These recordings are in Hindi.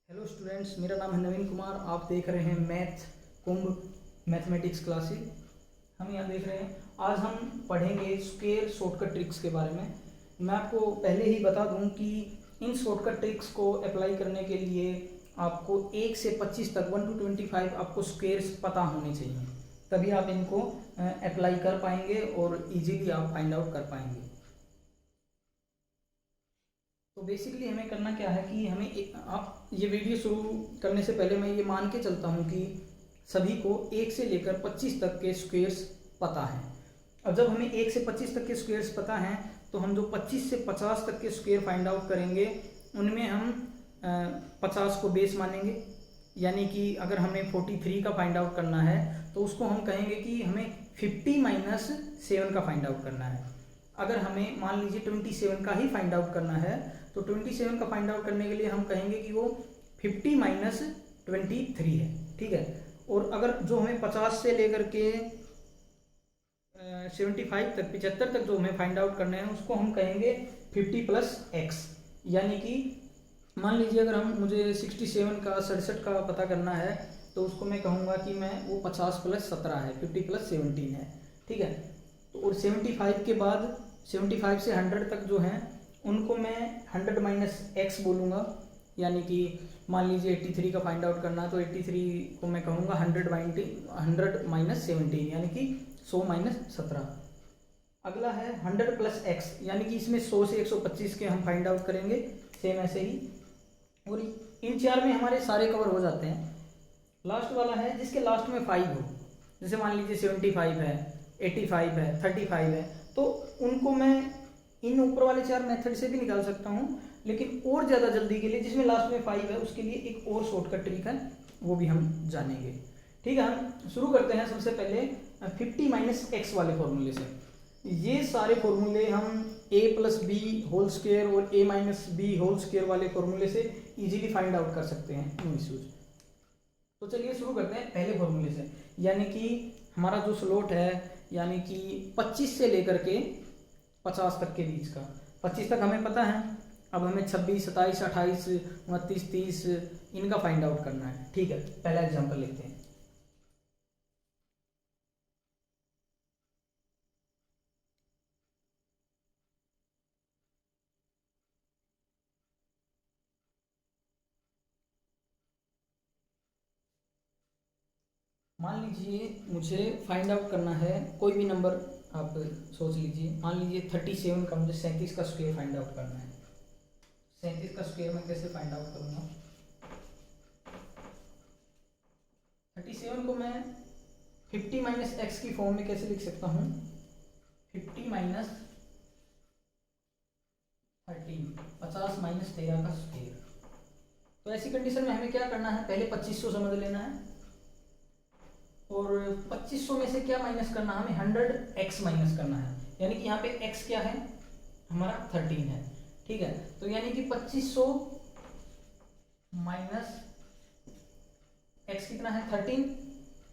हेलो स्टूडेंट्स, मेरा नाम है नवीन कुमार। आप देख रहे हैं मैथ कुंभ मैथमेटिक्स क्लासेस। हम यहाँ देख रहे हैं, आज हम पढ़ेंगे स्क्वायर शॉर्टकट ट्रिक्स के बारे में। मैं आपको पहले ही बता दूं कि इन शॉर्टकट ट्रिक्स को अप्लाई करने के लिए आपको 1 से 25 तक 1 to 25 आपको स्क्वायर्स पता होने चाहिए, तभी आप इनको अप्लाई कर पाएंगे और इजीली आप फाइंड आउट कर पाएंगे। तो बेसिकली हमें करना क्या है कि आप ये वीडियो शुरू करने से पहले मैं ये मान के चलता हूँ कि सभी को 1 से लेकर 25 तक के स्क्वायर्स पता हैं। अब जब हमें 1 से 25 तक के स्क्वायर्स पता हैं तो हम जो 25 से 50 तक के स्क्वायर फाइंड आउट करेंगे उनमें हम 50 को बेस मानेंगे। यानी कि अगर हमें 43 का फाइंड आउट करना है तो उसको हम कहेंगे कि हमें 50 - 7 का फाइंड आउट करना है। अगर हमें मान लीजिए 27 का ही फाइंड आउट करना है तो 27 का फाइंड आउट करने के लिए हम कहेंगे कि वो 50 - 23 है, ठीक है। और अगर जो हमें 50 से लेकर के 75 तक 75 तक जो हमें फाइंड आउट करना है उसको हम कहेंगे 50 + x। यानी कि मान लीजिए अगर मुझे 67 का 67 का पता करना है तो उसको मैं कहूँगा कि मैं वो 50 + 17 है, 50 + 17 है, ठीक है। तो और 75 के बाद 75 से 100 तक जो हैं उनको मैं 100 - x बोलूँगा। यानी कि मान लीजिए 83 का फाइंड आउट करना है तो 83 को मैं कहूँगा 100 - 17 यानी कि 100 - 17। अगला है 100 + x, यानी कि इसमें 100 से 125 के हम फाइंड आउट करेंगे, सेम ऐसे ही। और इन चार में हमारे सारे कवर हो जाते हैं। लास्ट वाला है जिसके लास्ट में 5 हो, जैसे मान लीजिए 75 है, 85 है, 35 है, तो उनको मैं इन ऊपर वाले 4 मेथड से भी निकाल सकता हूँ। लेकिन और ज़्यादा जल्दी के लिए जिसमें लास्ट में 5 है उसके लिए एक और शॉर्टकट ट्रिक है, वो भी हम जानेंगे, ठीक है। हम शुरू करते हैं सबसे पहले 50 - x वाले फॉर्मूले से। ये सारे फॉर्मूले हम a + b होल स्क्वायर और a - b होल स्क्वायर वाले फॉर्मूले से इजीली फाइंड आउट कर सकते हैं, नो इश्यूज। तो चलिए शुरू करते हैं पहले फॉर्मूले से। यानी कि हमारा जो स्लॉट है यानी कि 25 से लेकर के 50 तक के बीच का, 25 तक हमें पता है। अब हमें 26, 27, 28, 29, 30 इनका फाइंड आउट करना है, ठीक है। पहला एग्जांपल लेते हैं। मान लीजिए मुझे फाइंड आउट करना है कोई भी नंबर, आप सोच लीजिए। मान लीजिए 37 का मुझे 37 का स्क्वायर फाइंड आउट करना है। 37 का स्क्वायर मैं कैसे फाइंड आउट करूँगा? 37 को मैं 50 - x की फॉर्म में कैसे लिख सकता हूँ? 50 - 13, 50 - 13 का स्क्वायर। तो ऐसी कंडीशन में हमें क्या करना है? पहले 2500 समझ लेना है और 2500 में से क्या माइनस करना है? हमें 100x माइनस करना है। यानी कि यहाँ पे x क्या है? हमारा 13 है, ठीक है। तो यानी कि 2500 माइनस x कितना है? 13,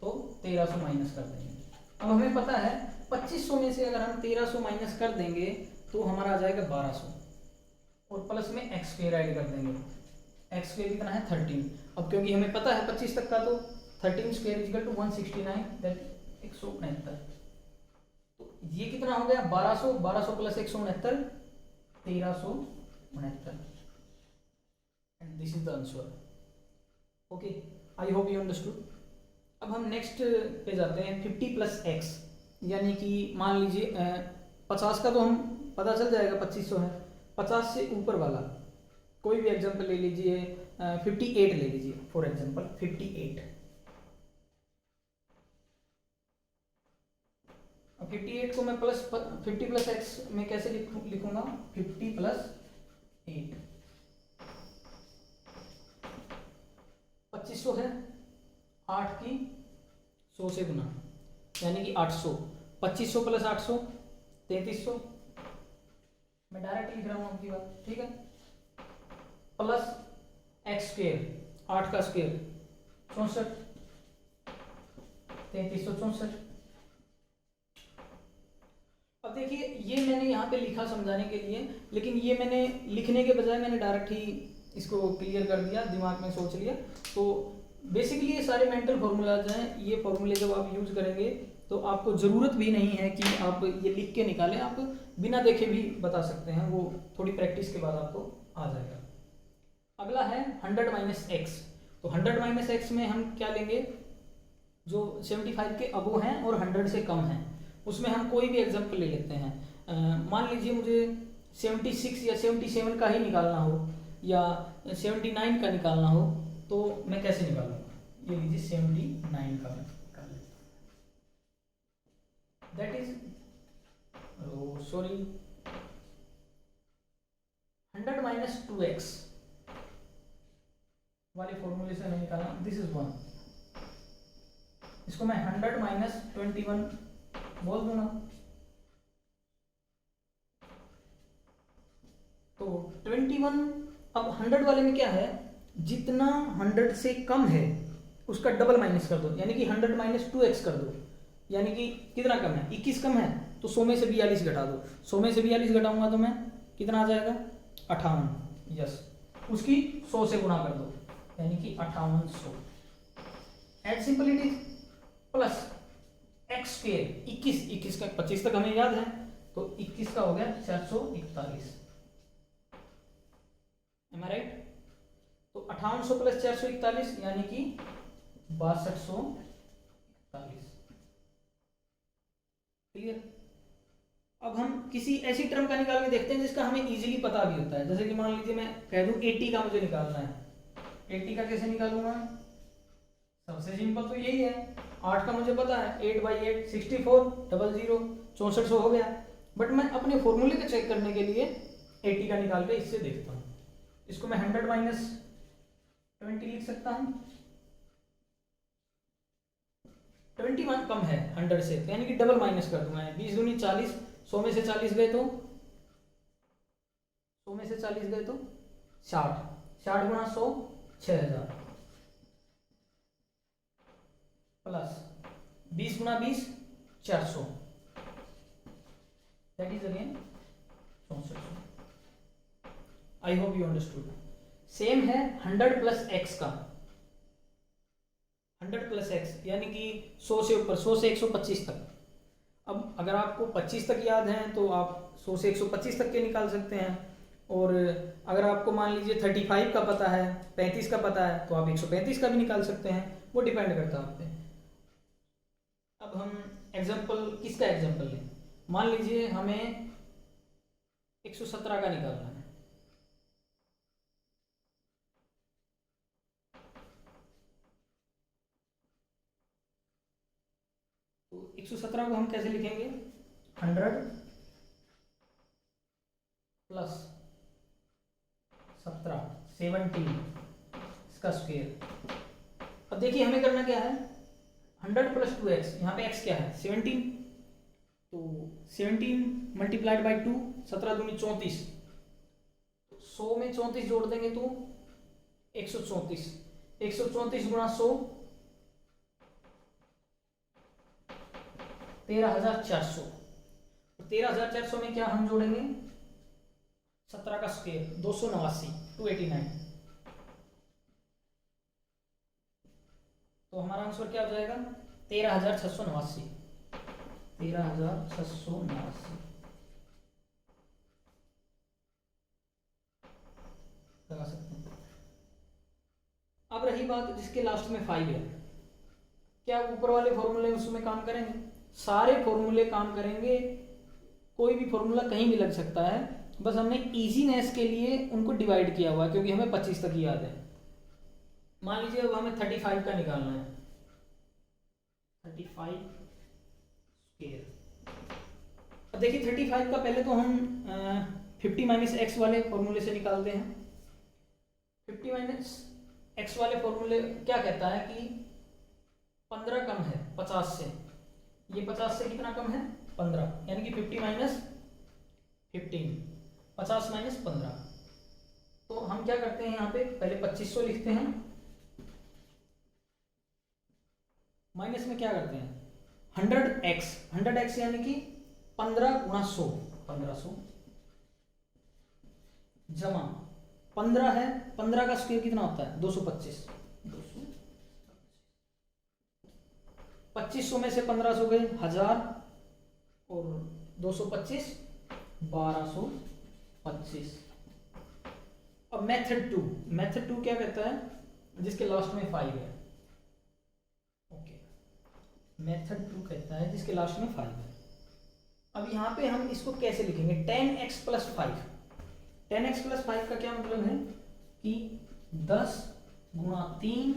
तो 1300 माइनस कर देंगे। अब हमें पता है 2500 में से अगर हम 1300 माइनस कर देंगे तो हमारा आ जाएगा 1200 और प्लस में x स्क्वायर ऐड कर देंगे। x स्क्वायर कितना है? 13। अब क्योंकि हमें पता है 25 तक का, तो 13 स्क्वायर = 169, दैट 169। तो ये कितना हो गया? 1200, 1200 + 169, 1369। And this is the answer. Okay, I hope you understood. अब हम नेक्स्ट पे जाते हैं 50 + x। यानी कि मान लीजिए 50 का तो हम पता चल जाएगा 2500 है। 50 से ऊपर वाला कोई भी एग्जांपल ले लीजिए, 58 ले लीजिए फॉर एग्जांपल, 58। अब 58 को मैं 50 + x में कैसे लिखूंगा? 50 + 8। 2500 है, 8 की 100 से गुना, यानी कि 800। 2500 + 800 3300। मैं डायरेक्ट लिख रहा हूँ आपकी बात, ठीक है। प्लस x स्क्वायर, 8 का स्क्वायर 64, 3364। अब देखिए ये मैंने यहाँ पे लिखा समझाने के लिए, लेकिन ये मैंने लिखने के बजाय मैंने डायरेक्ट ही इसको क्लियर कर दिया, दिमाग में सोच लिया। तो बेसिकली ये सारे मेंटल फॉर्मूलाज हैं, ये फॉर्मूले जब आप यूज करेंगे तो आपको ज़रूरत भी नहीं है कि आप ये लिख के निकालें, आप बिना देखे भी बता सकते हैं, वो थोड़ी प्रैक्टिस के बाद आपको आ जाएगा। अगला है 100 माइनस एक्स। तो 100 माइनस एक्स में हम क्या लेंगे, जो 75 के अबो हैं और 100 से कम हैं, उसमें हम कोई भी एग्जाम्पल ले लेते हैं। मान लीजिए मुझे 76 या 77 का ही निकालना हो या 79 का निकालना हो, तो मैं कैसे निकालूंगा, ये लीजिए 79 का निकाल लेता हूं, that is sorry 100 minus 2x वाले फॉर्मूले से नहीं निकालना, दिस इज 1, इसको मैं 100 माइनस 21 बोल दूंगा। तो 21, अब 100 वाले में क्या है, जितना 100 से कम है उसका डबल माइनस कर दो, यानी कि 100 माइनस 2x कर दो, यानी कि कितना कम है, 21 कम है, तो 100 में से 42 घटा दो, 100 में से 42 घटाऊंगा तो मैं कितना आ जाएगा 58, यस, उसकी 100 से गुणा कर दो, यानी कि 5800, at simple it is, plus X square 21 का 25 तक हमें याद है, तो 21 का हो गया 441, एम आई राइट। तो 5800 प्लस 441 यानी कि 6241, क्लियर। अब हम किसी ऐसी टर्म का निकाल के देखते हैं जिसका हमें इजीली पता भी होता है, जैसे कि मान लीजिए मैं कह दूं 80 का मुझे निकालना है, 80 का कैसे निकालूंगा, सबसे सिंपल तो यही है, 8 का मुझे पता है, 8/8 64 00 6400 हो गया, बट मैं अपने फॉर्मूले को चेक करने के लिए 80 का निकाल के इससे देखता हूँ, इसको मैं 100 माइनस 20 लिख सकता हूँ, 21 कम है 100 से, यानी कि डबल माइनस कर दूंगा, 20 दूनी 40, 100 में से 40 गए तो 100 में से 40 गए तो 60, 60 गुणा 100 6000, प्लस 20 गुणा 20 400, that is again 6400। I hope you understood. Same है 100 प्लस एक्स का, 100 प्लस एक्स यानी कि 100 से ऊपर, 100 से 125 तक। अब अगर आपको 25 तक याद है तो आप 100 से 125 तक के निकाल सकते हैं, और अगर आपको मान लीजिए 35 का पता है, 35 का पता है, तो आप 135 का भी निकाल सकते हैं, वो डिपेंड करता है आप पे। अब हम एग्जाम्पल, किसका एग्जाम्पल लें, मान लीजिए हमें 117 का निकालना है, तो 117 को हम कैसे लिखेंगे, 100 प्लस 17 17 इसका स्क्वायर। अब देखिए हमें करना क्या है, 100 प्लस 2x, यहाँ पे x क्या है 17, तो 17 मल्टीप्लाइड बाई 2, 17 दूनी 34, 100 में 34 जोड़ देंगे तो 134, 134 गुणा 100 13,400, 13,400 में क्या हम जोड़ेंगे 17 का स्क्वायर 289, 289, तो हमारा आंसर क्या हो जाएगा 13,689, 13,689 लगा सकते हैं। अब रही बात जिसके लास्ट में 5 है, क्या ऊपर वाले फॉर्मूले उसमें काम करेंगे, सारे फॉर्मूले काम करेंगे, कोई भी फॉर्मूला कहीं भी लग सकता है, बस हमने इजीनेस के लिए उनको डिवाइड किया हुआ है क्योंकि हमें 25 तक याद है। मान लीजिए अब हमें 35 का निकालना है, 35 स्क्वायर। अब देखिए 35 का पहले तो हम 50 माइनस एक्स वाले फॉर्मूले से निकालते हैं। 50 माइनस एक्स वाले फॉर्मूले क्या कहता है कि 15 कम है 50 से, ये 50 से कितना कम है 15, यानी कि 50 माइनस 15, 50 माइनस 15। तो हम क्या करते हैं यहाँ पे पहले 2500 लिखते हैं, माइनस में क्या करते हैं 100x, 100x यानी कि 15 गुणा 100, 1500 जमा 15 है, 15 का स्क्वायर कितना होता है 225। 2500 में से 1500 गए 1000 और 225 1225। अब मेथड टू क्या कहता है जिसके लास्ट में 5 है। ओके, मेथड 2 कहता है जिसके लास्ट में 5 है। अब यहाँ पे हम इसको कैसे लिखेंगे 10x प्लस 5। 10x प्लस 5 का क्या मतलब है कि 10 गुणा 3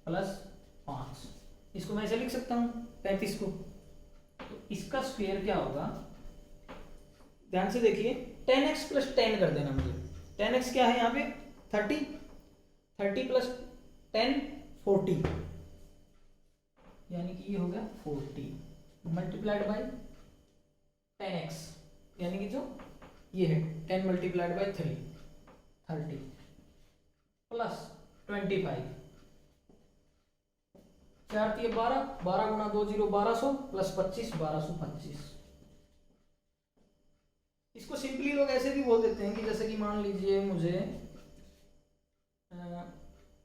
प्लस 5। इसको मैं ऐसे लिख सकता हूँ 35 को। तो इसका स्क्वायर क्या होगा, ध्यान से देखिए 10x प्लस 10 कर देना मुझे। 10x क्या है यहाँ पे 30, 30 प्लस 10 40, यानी कि ये हो गया 40 मल्टीप्लाइड बाई 10x, यानी कि जो ये है 10 मल्टीप्लाइड बाई 3 30 प्लस 25 4 3 12, 12 गुणा 2 0 1200 प्लस 25 1225। इसको सिंपली लोग ऐसे भी बोल देते हैं कि जैसे कि मान लीजिए मुझे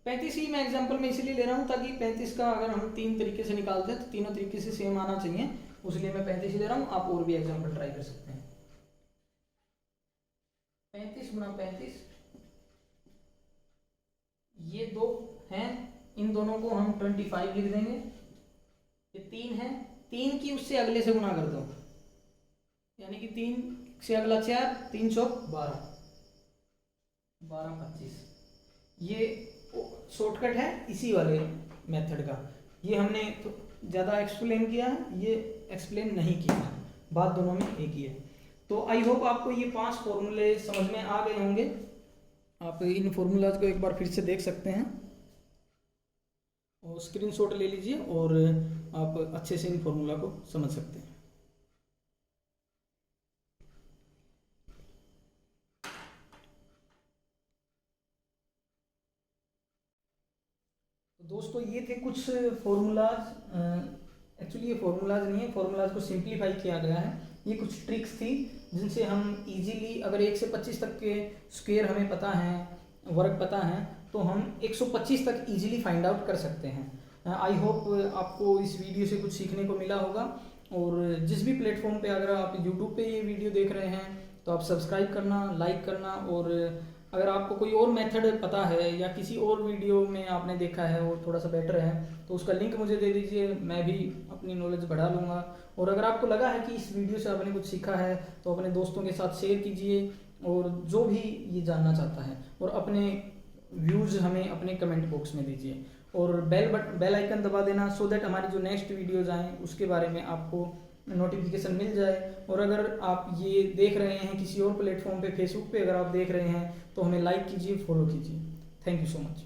35 ही मैं एग्जांपल में इसलिए ले रहा हूँ ताकि 35 का अगर हम 3 तरीके से निकालते हैं तो तीनों तरीके से सेम आना चाहिए, उसलिए मैं 35 ही ले रहा हूँ। आप और भी एग्जांपल ट्राई कर सकते हैं। 35 गुणा 35, ये दो हैं, इन दोनों को हम 25 लिख देंगे। ये 3 है, 3 की उससे अगले से गुणा कर दो, यानी कि 3 से अगला 4, 3 चौक 12, 12 25। ये शॉर्टकट है इसी वाले मेथड का। ये हमने तो ज़्यादा एक्सप्लेन किया है, ये एक्सप्लेन नहीं किया है, बात दोनों में एक ही है। तो आई होप आपको ये 5 फॉर्मूले समझ में आ गए होंगे। आप इन फॉर्मूलाज को एक बार फिर से देख सकते हैं और स्क्रीनशॉट ले लीजिए और आप अच्छे से इन फॉर्मूला को समझ सकते हैं। दोस्तों ये थे कुछ फॉर्मूलाज। एक्चुअली ये फॉर्मूलाज नहीं है, फॉर्मूलाज को सिंप्लीफाई किया गया है। ये कुछ ट्रिक्स थी जिनसे हम इजीली, अगर 1 से 25 तक के स्क्वायर हमें पता है, वर्ग पता है, तो हम 125 तक इजीली फाइंड आउट कर सकते हैं। आई होप आपको इस वीडियो से कुछ सीखने को मिला होगा। और जिस भी प्लेटफॉर्म पे, अगर आप यूट्यूब पे ये वीडियो देख रहे हैं तो आप सब्सक्राइब करना, लाइक करना, और अगर आपको कोई और मेथड पता है या किसी और वीडियो में आपने देखा है और थोड़ा सा बेटर है तो उसका लिंक मुझे दे दीजिए, मैं भी अपनी नॉलेज बढ़ा लूँगा। और अगर आपको लगा है कि इस वीडियो से आपने कुछ सीखा है तो अपने दोस्तों के साथ शेयर कीजिए, और जो भी ये जानना चाहता है, और अपने व्यूज़ हमें अपने कमेंट बॉक्स में दीजिए, और बेल आइकन दबा देना, सो दैट हमारी जो नेक्स्ट वीडियोज़ आएँ उसके बारे में आपको नोटिफिकेशन मिल जाए। और अगर आप ये देख रहे हैं किसी और प्लेटफॉर्म पे, फेसबुक पे अगर आप देख रहे हैं तो हमें लाइक कीजिए, फॉलो कीजिए। Thank you so much.